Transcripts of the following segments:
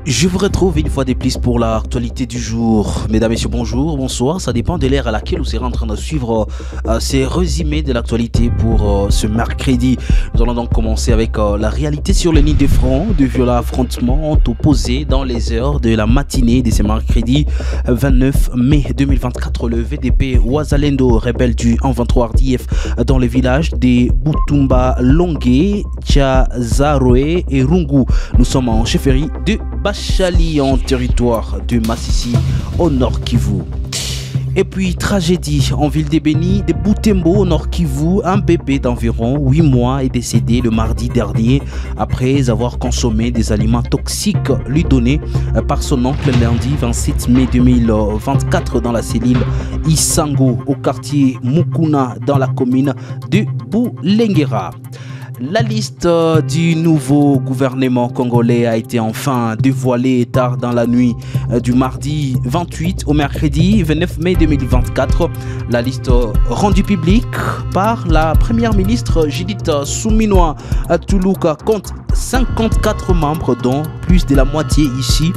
Je vous retrouve une fois de plus pour l'actualité du jour. Mesdames, Messieurs, bonjour, bonsoir. Ça dépend de l'ère à laquelle vous serez en train de suivre ces résumés de l'actualité pour ce mercredi. Nous allons donc commencer avec la réalité sur les lignes de front. De violents affrontements ont opposé dans les heures de la matinée de ce mercredi 29 mai 2024. Le VDP Wazalendo, rebelle du 23 RDF dans le village de Butumba Longue, Tchazaroe et Rungu. Nous sommes en chefferie de Bachali en territoire de Massissi au Nord Kivu. Et puis tragédie en ville de Beni de Butembo au Nord Kivu. Un bébé d'environ 8 mois est décédé le mardi dernier après avoir consommé des aliments toxiques lui donnés par son oncle lundi 27 mai 2024 dans la cellule Isango au quartier Mukuna dans la commune de Bulengera. La liste du nouveau gouvernement congolais a été enfin dévoilée tard dans la nuit du mardi 28 au mercredi 29 mai 2024. La liste rendue publique par la première ministre Judith Suminwa Tuluka compte 54 membres, dont plus de la moitié ici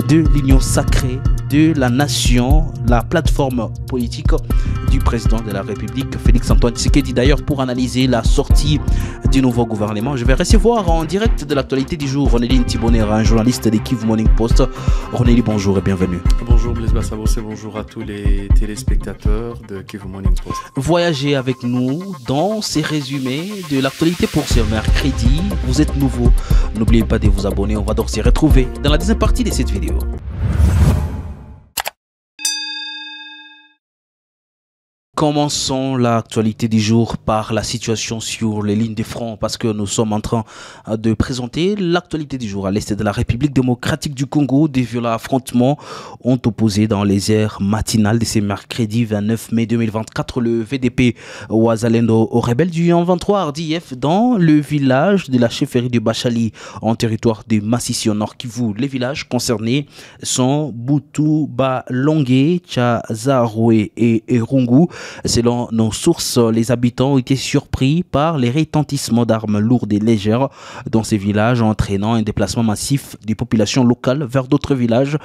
de l'Union sacrée de la nation, la plateforme politique du président de la République, Félix-Antoine Tshisekedi. D'ailleurs, pour analyser la sortie du nouveau gouvernement, je vais recevoir en direct de l'actualité du jour Ronelli Ntibonera, un journaliste de Kivu Morning Post. Ronelli, bonjour et bienvenue. Bonjour Blaise Bassabos et bonjour à tous les téléspectateurs de Kivu Morning Post. Voyagez avec nous dans ces résumés de l'actualité pour ce mercredi. Vous êtes nouveau, n'oubliez pas de vous abonner. On va donc se retrouver dans la deuxième partie de cette vidéo. Commençons l'actualité du jour par la situation sur les lignes de front, parce que nous sommes en train de présenter l'actualité du jour. À l'est de la République démocratique du Congo, des violents affrontements ont opposé dans les heures matinales de ce mercredi 29 mai 2024 le VDP Wazalendo aux rebelles du 23 RDF dans le village de la chefferie de Bachali en territoire de Massissi au Nord Kivu. Les villages concernés sont Butumba Longue, Tchazaroe et Rungu. Selon nos sources, les habitants ont été surpris par les retentissements d'armes lourdes et légères dans ces villages, entraînant un déplacement massif des populations locales vers d'autres villages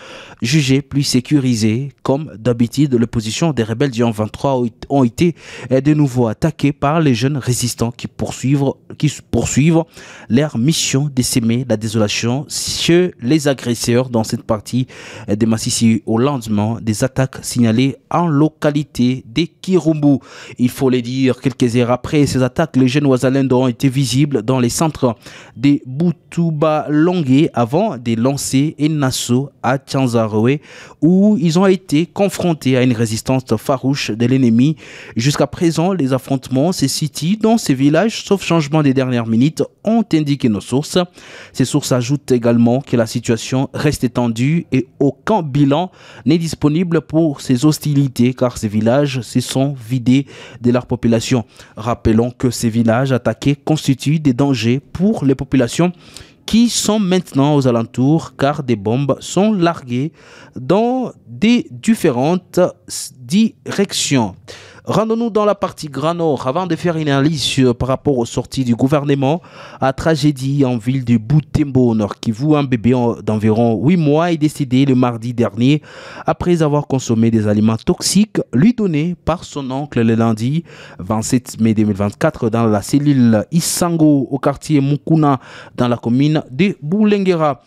jugés plus sécurisés. Comme d'habitude, les positions des rebelles du 23 ont été de nouveau attaquées par les jeunes résistants qui poursuivent leur mission de s'aimer la désolation chez les agresseurs dans cette partie de Massissi au lendemain des attaques signalées en localité des Kirumbu. Il faut le dire, quelques heures après ces attaques, les jeunes Wazalendo ont été visibles dans les centres de Butumba Longue avant de lancer un assaut à Tchazaroe où ils ont été confrontés à une résistance farouche de l'ennemi. Jusqu'à présent, les affrontements se situent dans ces villages, sauf changement des dernières minutes, ont indiqué nos sources. Ces sources ajoutent également que la situation reste tendue et aucun bilan n'est disponible pour ces hostilités car ces villages se sont vidés de leur population. Rappelons que ces villages attaqués constituent des dangers pour les populations qui sont maintenant aux alentours car des bombes sont larguées dans des différentes directions. Rendons-nous dans la partie Grand Nord avant de faire une analyse par rapport aux sorties du gouvernement. À tragédie en ville de Butembo, Nord Kivu, un bébé d'environ 8 mois est décédé le mardi dernier après avoir consommé des aliments toxiques lui donnés par son oncle le lundi 27 mai 2024 dans la cellule Isango au quartier Mukuna dans la commune de Bulengera.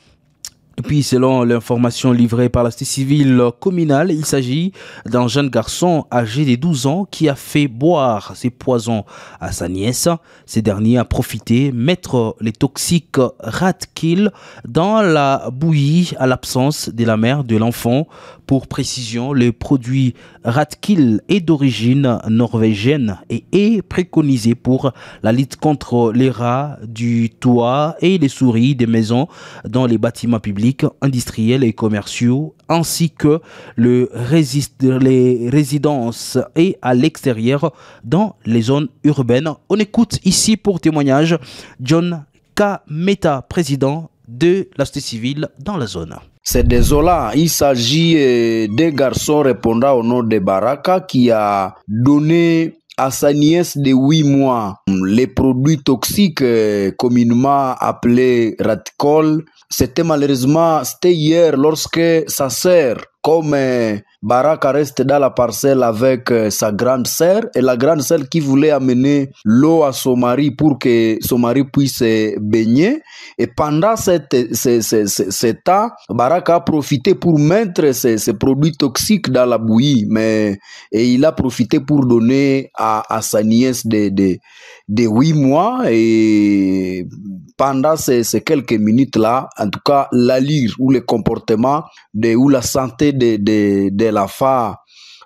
Et puis, selon l'information livrée par la société civile communale, il s'agit d'un jeune garçon âgé de 12 ans qui a fait boire ces poisons à sa nièce. Ce dernier a profité mettre les toxiques Radkill dans la bouillie à l'absence de la mère de l'enfant. Pour précision, le produit Radkill est d'origine norvégienne et est préconisé pour la lutte contre les rats du toit et les souris des maisons dans les bâtiments publics, industriels et commerciaux, ainsi que les résidences et à l'extérieur dans les zones urbaines. On écoute ici pour témoignage John Kameta, président de la société civile dans la zone. C'est désolant. Il s'agit d'un garçon répondant au nom de Baraka qui a donné à sa nièce de 8 mois les produits toxiques communément appelés raticole. C'était hier lorsque sa sœur, comme Baraka reste dans la parcelle avec sa grande sœur, et la grande sœur qui voulait amener l'eau à son mari pour que son mari puisse baigner. Et pendant cet temps, Baraka a profité pour mettre ces produits toxiques dans la bouillie, et il a profité pour donner à sa nièce de 8 mois. Et pendant ces quelques minutes-là, en tout cas, l'allure ou le comportement ou la santé de la femme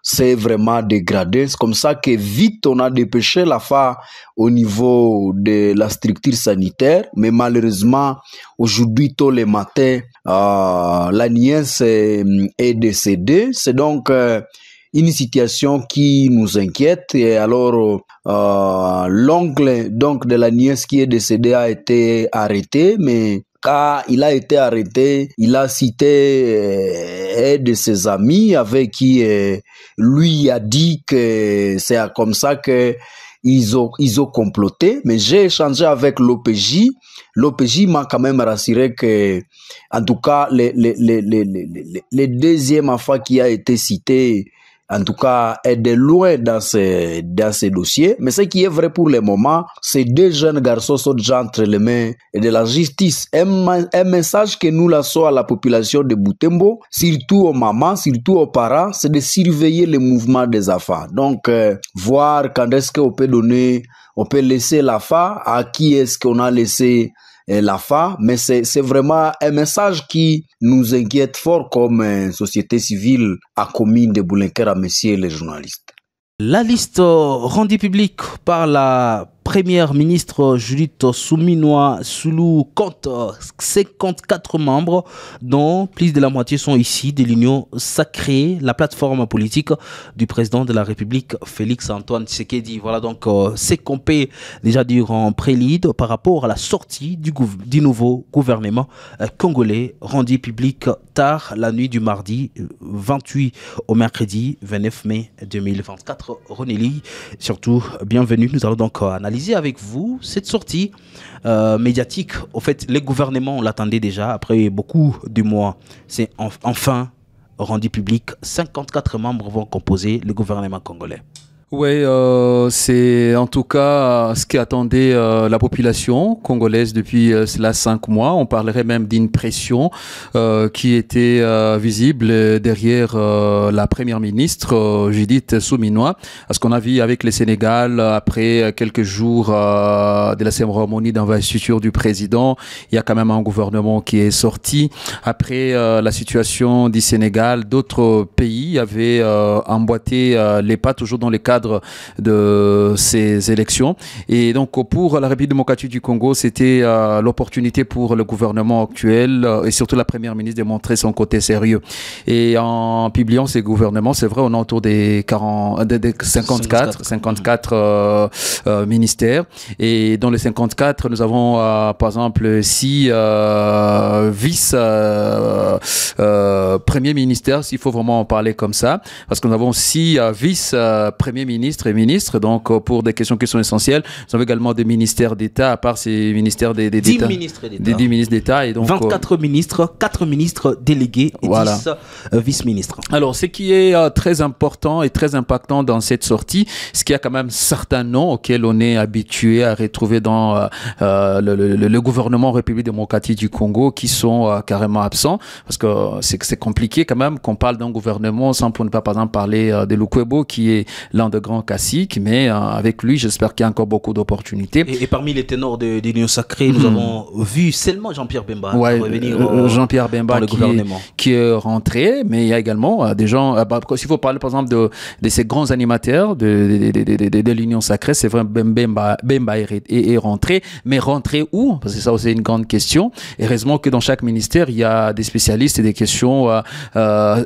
s'est vraiment dégradé. C'est comme ça que vite on a dépêché la femme au niveau de la structure sanitaire. Mais malheureusement, aujourd'hui, tôt le matin, la nièce est décédée. C'est donc une situation qui nous inquiète. Et alors, l'oncle donc de la nièce qui est décédée a été arrêté, mais quand il a été arrêté, il a cité un de ses amis avec qui lui a dit que c'est comme ça que ils ont comploté. Mais j'ai échangé avec l'OPJ. L'OPJ m'a quand même rassuré que, en tout cas, le deuxième enfant qui a été cité, en tout cas, est de loin dans ces dossiers. Mais ce qui est vrai pour le moment, ces deux jeunes garçons sont déjà entre les mains de la justice. Un message que nous lançons à la population de Butembo, surtout aux mamans, surtout aux parents, c'est de surveiller le mouvement des enfants. Donc, voir quand est-ce qu'on peut on peut laisser l'enfant, à qui est-ce qu'on a laissé la fin, mais c'est vraiment un message qui nous inquiète fort comme société civile à commune de Boulenker à messieurs les journalistes. La liste rendue publique par la première ministre Judith Suminwa Sulu compte 54 membres, dont plus de la moitié sont ici de l'Union sacrée, la plateforme politique du président de la République, Félix Antoine Tshisekedi. Voilà donc ce qu'on peut déjà dire en prélude par rapport à la sortie du nouveau gouvernement congolais, rendu public tard la nuit du mardi 28 au mercredi 29 mai 2024. Ronelli, surtout bienvenue. Nous allons donc analyser avec vous cette sortie médiatique. Au fait, les gouvernements, on l'attendait déjà après beaucoup de mois. C'est enfin rendu public. 54 membres vont composer le gouvernement congolais. Oui, c'est en tout cas ce qu'attendait la population congolaise depuis cela 5 mois. On parlerait même d'une pression qui était visible derrière la première ministre Judith Suminwa. Ce qu'on a vu avec le Sénégal après quelques jours de la cérémonie d'investiture du président, il y a quand même un gouvernement qui est sorti. Après la situation du Sénégal, d'autres pays avaient emboîté les pas, toujours dans les cadre de ces élections. Et donc pour la République démocratique du Congo, c'était l'opportunité pour le gouvernement actuel et surtout la première ministre de montrer son côté sérieux. Et en publiant ces gouvernements, c'est vrai, on est autour des 54 ministères. Et dans les 54, nous avons par exemple 6 vice premiers ministères, s'il faut vraiment en parler comme ça, parce que nous avons 6 vice premiers ministres et ministres, donc pour des questions qui sont essentielles. Nous avons également des ministères d'État, à part ces ministères d'État. 10 ministres d'État. 10 ministres d'État. Et donc, 24 ministres, 4 ministres délégués et voilà. 10 vice-ministres. Alors, ce qui est très important et très impactant dans cette sortie, c'est qu'il y a quand même certains noms auxquels on est habitué à retrouver dans le gouvernement République démocratique du Congo qui sont carrément absents, parce que c'est compliqué quand même qu'on parle d'un gouvernement sans pour ne pas, par exemple, parler de Lukwebo, qui est l'un des grands classiques, mais avec lui, j'espère qu'il y a encore beaucoup d'opportunités. Et parmi les ténors de l'Union sacrée, nous avons vu seulement Jean-Pierre Bemba revenir Jean-Pierre Bemba qui est rentré, mais il y a également des gens, s'il faut parler par exemple de ces grands animateurs de l'Union sacrée, c'est vrai, Bemba est rentré, mais rentré où? Parce que ça aussi est une grande question. Et heureusement que dans chaque ministère, il y a des spécialistes et des questions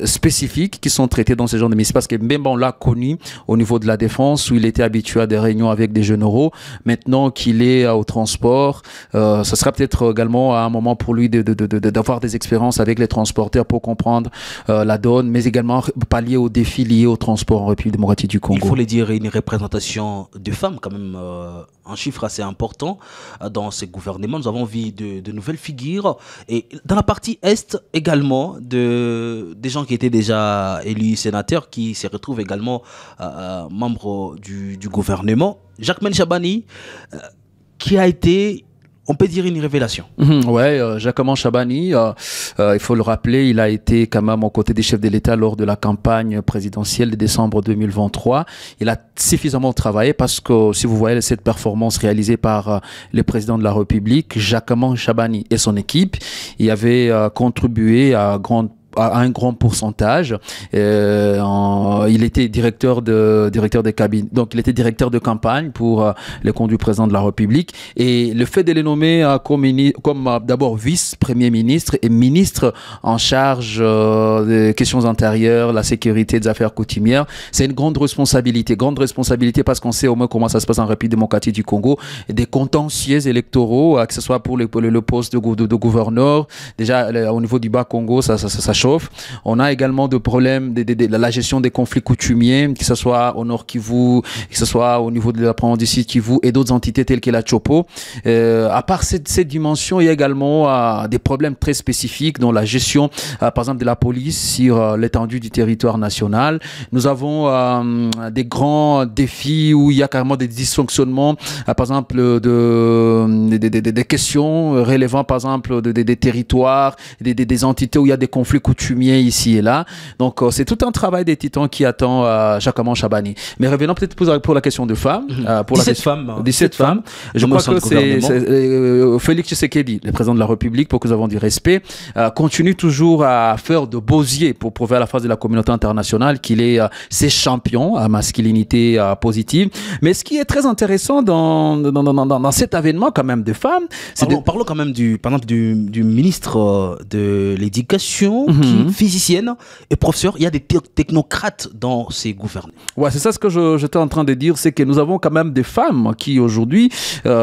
spécifiques qui sont traitées dans ce genre de ministère, parce que Bemba, on l'a connu au niveau niveau de la défense où il était habitué à des réunions avec des généraux. Maintenant qu'il est au transport, ce sera peut-être également à un moment pour lui d'avoir des expériences avec les transporteurs pour comprendre la donne, mais également pallier aux défis liés au transport en République démocratique du Congo. Il faut le dire, une représentation de femmes quand même, un chiffre assez important dans ces gouvernements. Nous avons vu de nouvelles figures et dans la partie Est également des gens qui étaient déjà élus sénateurs qui se retrouvent également membres du gouvernement. Jacquemain Chabani qui a été, on peut dire, une révélation. Jacquemain Chabani, il faut le rappeler, il a été quand même aux côtés des chefs de l'État lors de la campagne présidentielle de décembre 2023. Il a suffisamment travaillé parce que si vous voyez cette performance réalisée par le président de la République, Jacquemain Chabani et son équipe, il avait contribué à un grand pourcentage. Il était directeur de cabinet, donc il était directeur de campagne pour les comptes du président de la République. Et le fait de les nommer comme d'abord vice-premier ministre et ministre en charge des questions intérieures, la sécurité, des affaires coutumières, c'est une grande responsabilité parce qu'on sait au moins comment ça se passe en République démocratique du Congo, des contentieux électoraux, que ce soit pour le poste de gouverneur, déjà au niveau du Bas-Congo, ça chauffe. On a également des problèmes de la gestion des conflits coutumiers, que ce soit au Nord Kivu, que ce soit au niveau de la province du Sud Kivu et d'autres entités telles que la Chopo. À part cette dimension, il y a également des problèmes très spécifiques dans la gestion, par exemple, de la police sur l'étendue du territoire national. Nous avons des grands défis où il y a carrément des dysfonctionnements, par exemple, des questions relevant, par exemple, des territoires, des entités où il y a des conflits coutumiers ici et là. Donc, c'est tout un travail des titans qui attend Jacquemain Chabani. Mais revenons peut-être pour la question de femmes. 17 femmes. Je crois que c'est Félix Tshisekedi, le président de la République, pour que nous avons du respect, continue toujours à faire de beaux yeux pour prouver à la face de la communauté internationale qu'il est ses champions à masculinité positive. Mais ce qui est très intéressant dans cet avènement quand même de femmes, parlons quand même par exemple du ministre de l'Éducation, qui est physicienne et professeur. Il y a des technocrates dans ces gouvernements. Ouais, c'est ça ce que j'étais en train de dire, c'est que nous avons quand même des femmes qui aujourd'hui peuvent,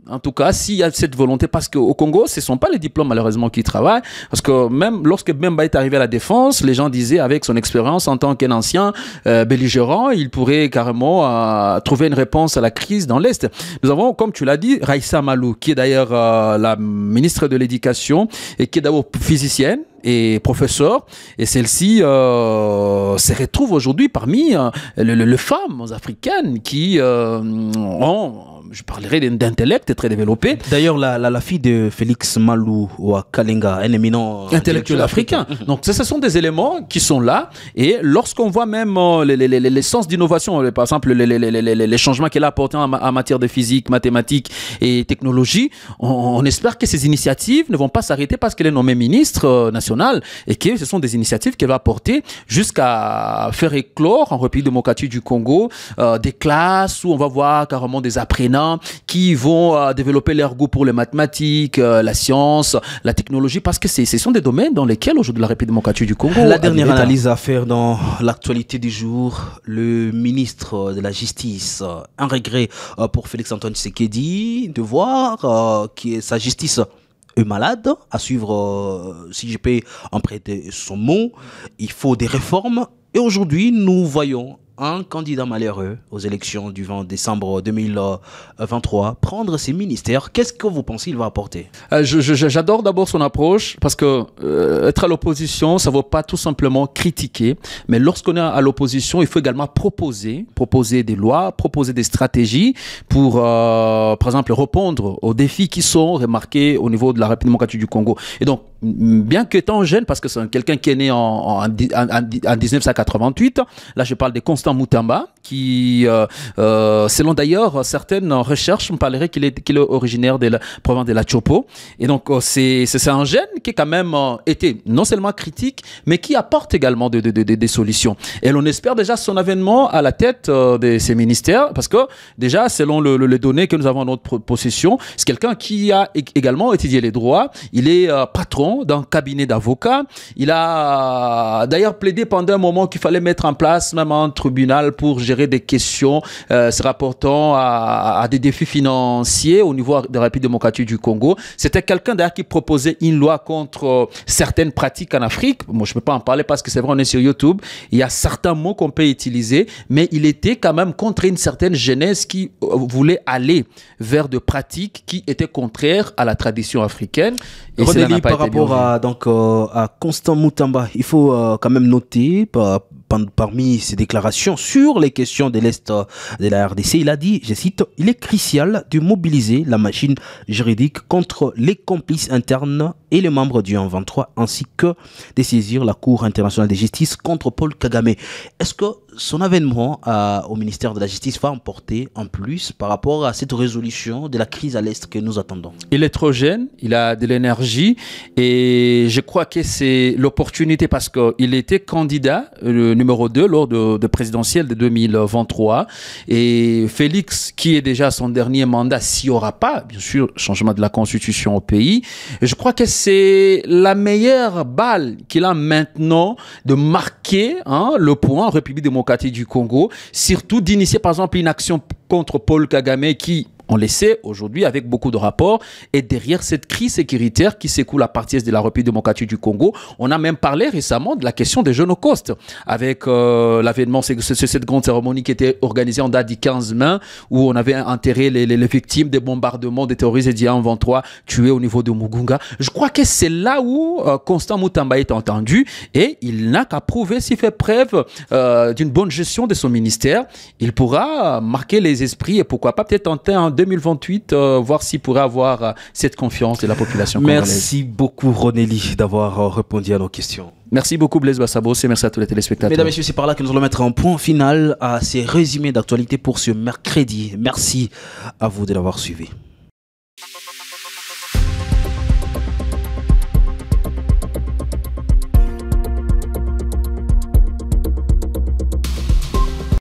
en tout cas, s'il y a cette volonté, parce qu'au Congo, ce ne sont pas les diplômes malheureusement qui travaillent, parce que même lorsque Bemba est arrivé à la défense, les gens disaient avec son expérience en tant qu'un ancien belligérant, il pourrait carrément trouver une réponse à la crise dans l'Est. Nous avons, comme tu l'as dit, Raissa Malou, qui est d'ailleurs la ministre de l'Éducation et qui est d'abord physicienne et professeur, et celle-ci se retrouve aujourd'hui parmi les femmes africaines qui ont, je parlerai d'intellect très développé. D'ailleurs, la fille de Félix Malou ou Kalenga, un éminent intellectuel africain. Donc, ce sont des éléments qui sont là. Et lorsqu'on voit même les sens d'innovation, par exemple, les changements qu'elle a apportés en matière de physique, mathématiques et technologie, on espère que ces initiatives ne vont pas s'arrêter parce qu'elle est nommée ministre nationale et que ce sont des initiatives qu'elle va porter jusqu'à faire éclore en République démocratique du Congo des classes où on va voir carrément des apprenants qui vont développer leur goût pour les mathématiques, la science, la technologie, parce que ce sont des domaines dans lesquels aujourd'hui la République démocratique du Congo... La dernière analyse à faire dans l'actualité du jour, le ministre de la Justice, un regret pour Félix-Antoine Tshisekedi de voir que sa justice est malade, à suivre, si je peux emprunter son mot, il faut des réformes. Et aujourd'hui, nous voyons un candidat malheureux aux élections du 20 décembre 2023 prendre ses ministères. Qu'est-ce que vous pensez qu'il va apporter? J'adore d'abord son approche parce que être à l'opposition, ça ne vaut pas tout simplement critiquer, mais lorsqu'on est à l'opposition, il faut également proposer des lois, proposer des stratégies pour, par exemple, répondre aux défis qui sont remarqués au niveau de la République démocratique du Congo. Et donc, bien qu'étant jeune, parce que c'est quelqu'un qui est né en 1988, là je parle de Constant Moutamba, qui, selon d'ailleurs certaines recherches, me parlerait qu'il est originaire de la province de la Chopo. Et donc, c'est un jeune qui a quand même été non seulement critique, mais qui apporte également des solutions. Et l'on espère déjà son avènement à la tête de ces ministères, parce que déjà, selon les données que nous avons en notre possession, c'est quelqu'un qui a également étudié les droits. Il est patron création d'un cabinet d'avocats. Il a d'ailleurs plaidé pendant un moment qu'il fallait mettre en place même un tribunal pour gérer des questions se rapportant à des défis financiers au niveau de la République démocratique du Congo. C'était quelqu'un d'ailleurs qui proposait une loi contre certaines pratiques en Afrique. Moi, je ne peux pas en parler parce que c'est vrai, on est sur YouTube. Il y a certains mots qu'on peut utiliser, mais il était quand même contre une certaine jeunesse qui voulait aller vers de pratiques qui étaient contraires à la tradition africaine. Et René, par rapport à Constant Mutamba, il faut quand même noter parmi ses déclarations sur les questions de l'Est de la RDC, il a dit, je cite, « Il est crucial de mobiliser la machine juridique contre les complices internes et les membres du 123, ainsi que de saisir la Cour internationale de justice contre Paul Kagame. » Est-ce que son avènement au ministère de la Justice va emporter en plus par rapport à cette résolution de la crise à l'Est que nous attendons? Il est trop jeune, il a de l'énergie et je crois que c'est l'opportunité parce qu'il était candidat numéro 2 lors de présidentielle de 2023 et Félix, qui est déjà à son dernier mandat, s'il n'y aura pas, bien sûr, changement de la constitution au pays, je crois que c'est la meilleure balle qu'il a maintenant de marquer le point en République démocratique du Congo, surtout d'initier par exemple une action contre Paul Kagame qui, on le sait aujourd'hui avec beaucoup de rapports, et derrière cette crise sécuritaire qui s'écoule à partir de la République démocratique du Congo, on a même parlé récemment de la question des jeunes au coste avec l'avènement, c'est cette grande cérémonie qui était organisée en date du 15 mai où on avait enterré les victimes des bombardements des terroristes d'il y a 23 tués au niveau de Mugunga. Je crois que c'est là où Constant Mutamba est entendu et il n'a qu'à prouver s'il fait preuve d'une bonne gestion de son ministère. Il pourra marquer les esprits et pourquoi pas peut-être tenter en 2028, voir s'il pourrait avoir cette confiance de la population congolaise. Merci beaucoup Ronelli d'avoir répondu à nos questions. Merci beaucoup Blaise Bassabos et merci à tous les téléspectateurs. Mesdames et messieurs, c'est par là que nous allons mettre un point final à ces résumés d'actualité pour ce mercredi. Merci à vous de l'avoir suivi.